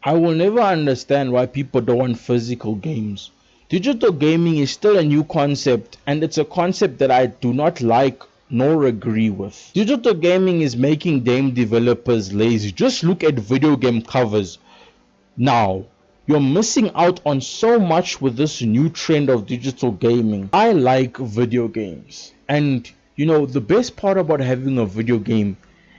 I will never understand why people don't want physical games. Digital gaming is still a new concept, and it's a concept that I do not like nor agree with. Digital gaming is making game developers lazy. Just look at video game covers. Now, you're missing out on so much with this new trend of digital gaming. I like video games. And the best part about having a video game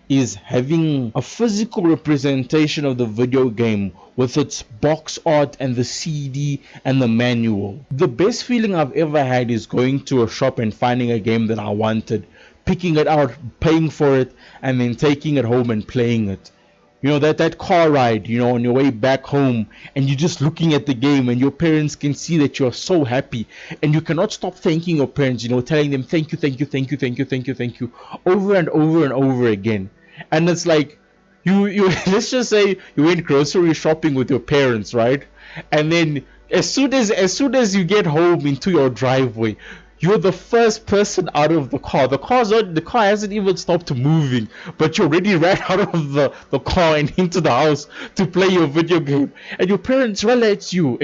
is having a physical representation of the video game with its box art and the CD and the manual. The best feeling I've ever had is going to a shop and finding a game that I wanted, picking it out, paying for it, and then taking it home and playing it. That car ride, on your way back home, and you're just looking at the game, and your parents can see that you're so happy, and you cannot stop thanking your parents, telling them thank you, thank you, thank you, thank you, thank you, thank you, over and over and over again. And it's like you let's just say you went grocery shopping with your parents, right? And then as soon as you get home into your driveway, you're the first person out of the car. The car hasn't even stopped moving, but you already ran out of the car and into the house to play your video game. And your parents yell at you,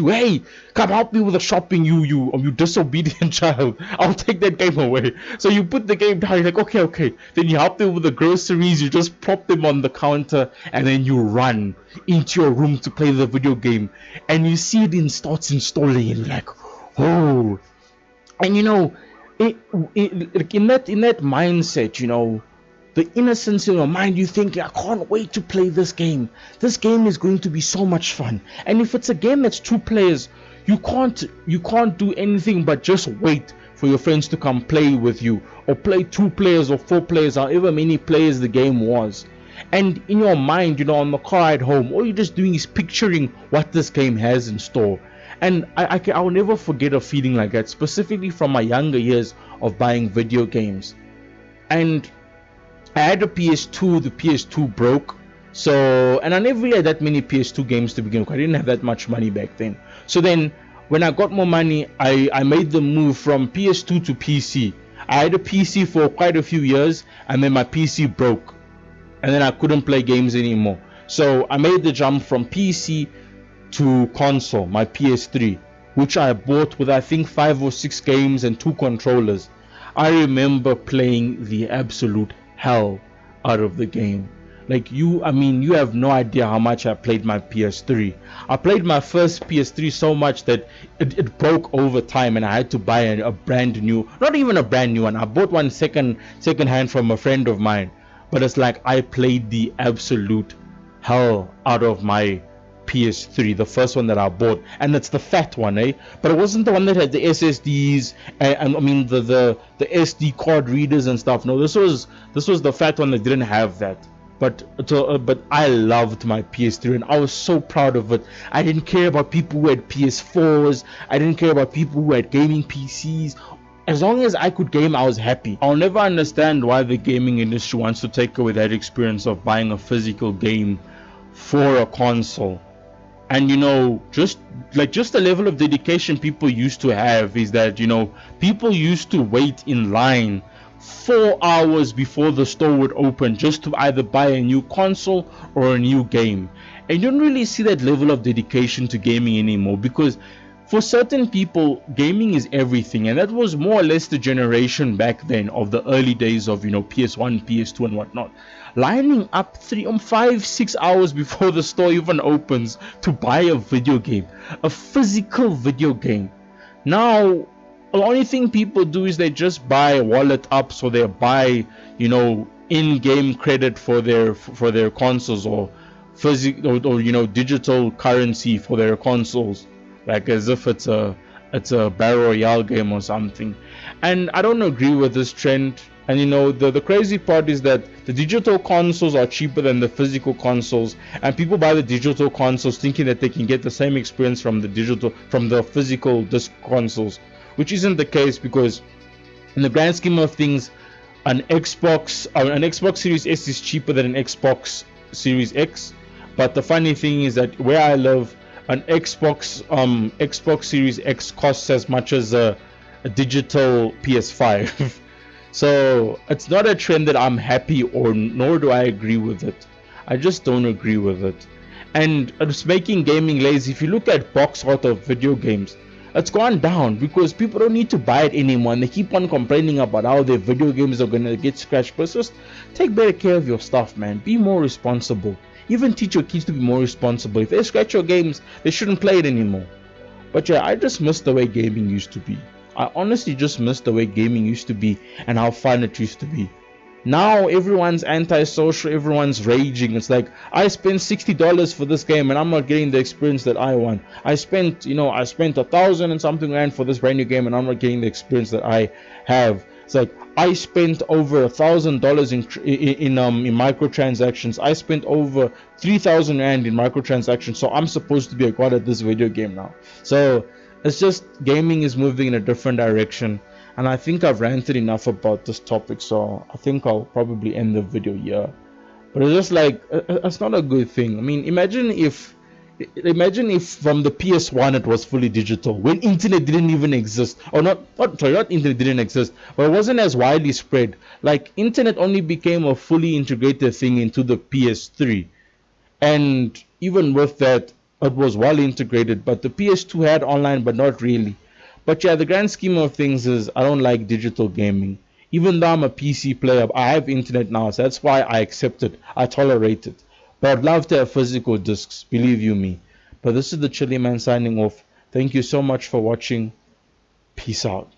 hey, come help me with the shopping, you disobedient child. I'll take that game away. So you put the game down, you're like, okay. Then you help them with the groceries, you just prop them on the counter, and then you run into your room to play the video game. And you see it starts installing, and you're like, oh. And in that mindset, the innocence in your mind, you think, I can't wait to play this game. This game is going to be so much fun. And if it's a game that's 2 players, you can't do anything but just wait for your friends to come play with you, or play 2 players or 4 players, however many players the game was. And in your mind, on the car ride home, all you're just doing is picturing what this game has in store. And I'll never forget a feeling like that, specifically from my younger years of buying video games. And I had a PS2, the PS2 broke. And I never really had that many PS2 games to begin with. I didn't have that much money back then. So then, when I got more money, I made the move from PS2 to PC. I had a PC for quite a few years, and then my PC broke. And then I couldn't play games anymore. So I made the jump from PC to console, my PS3, which I bought with I think 5 or 6 games and 2 controllers. I remember playing the absolute hell out of the game. Like you have no idea how much I played my PS3. I played my first PS3 so much that it broke over time, and I had to buy a brand new, not even a brand new one. I bought one second hand from a friend of mine. But it's like I played the absolute hell out of my PS3, the first one that I bought, and it's the fat one, but it wasn't the one that had the SSDs and the SD card readers and stuff. No, this was the fat one that didn't have that. But I loved my PS3, and I was so proud of it. I didn't care about people who had PS4s. I didn't care about people who had gaming PCs. As long as I could game, I was happy. I'll never understand why the gaming industry wants to take away that experience of buying a physical game for a console. And just the level of dedication people used to have is that people used to wait in line 4 hours before the store would open just to either buy a new console or a new game. And you don't really see that level of dedication to gaming anymore, because for certain people, gaming is everything, and that was more or less the generation back then of the early days of PS1, PS2 and whatnot, lining up 3, 5, 6 hours before the store even opens to buy a video game, a physical video game. Now the only thing people do is they just buy wallet apps, or they buy in-game credit for their consoles, or physical or digital currency for their consoles, like as if it's a battle royale game or something. And I don't agree with this trend. And the crazy part is that the digital consoles are cheaper than the physical consoles, and people buy the digital consoles thinking that they can get the same experience from the physical disc consoles, which isn't the case, because in the grand scheme of things, an Xbox Series S is cheaper than an Xbox Series X. But the funny thing is that where I live, an Xbox Series X costs as much as a digital PS5. So it's not a trend that I'm happy, or nor do I agree with it. I just don't agree with it. and it's making gaming lazy. If you look at box out of video games, it's gone down because people don't need to buy it anymore, and they keep on complaining about how their video games are gonna get scratched. But just take better care of your stuff, man. Be more responsible. Even teach your kids to be more responsible. If they scratch your games, they shouldn't play it anymore. But yeah, I just miss the way gaming used to be. I honestly just miss the way gaming used to be and how fun it used to be. Now everyone's antisocial, everyone's raging. It's like, I spent $60 for this game and I'm not getting the experience that I want. I spent 1,000 and something rand for this brand new game and I'm not getting the experience that I have. It's like, I spent over $1,000 in microtransactions. I spent over 3,000 rand in microtransactions, so I'm supposed to be a god at this video game now. So it's just, gaming is moving in a different direction. And I think I've ranted enough about this topic, so I think I'll probably end the video here. But it's just like, it's not a good thing. I mean, imagine if from the PS1 it was fully digital, when internet didn't even exist. Or not internet didn't exist, but it wasn't as widely spread. Like, internet only became a fully integrated thing into the PS3. And even with that, it was well integrated, but the PS2 had online, but not really. But yeah, the grand scheme of things is, I don't like digital gaming. Even though I'm a PC player, I have internet now, so that's why I accept it. I tolerate it. But I'd love to have physical discs, believe you me. But this is the Chilly Man signing off. Thank you so much for watching. Peace out.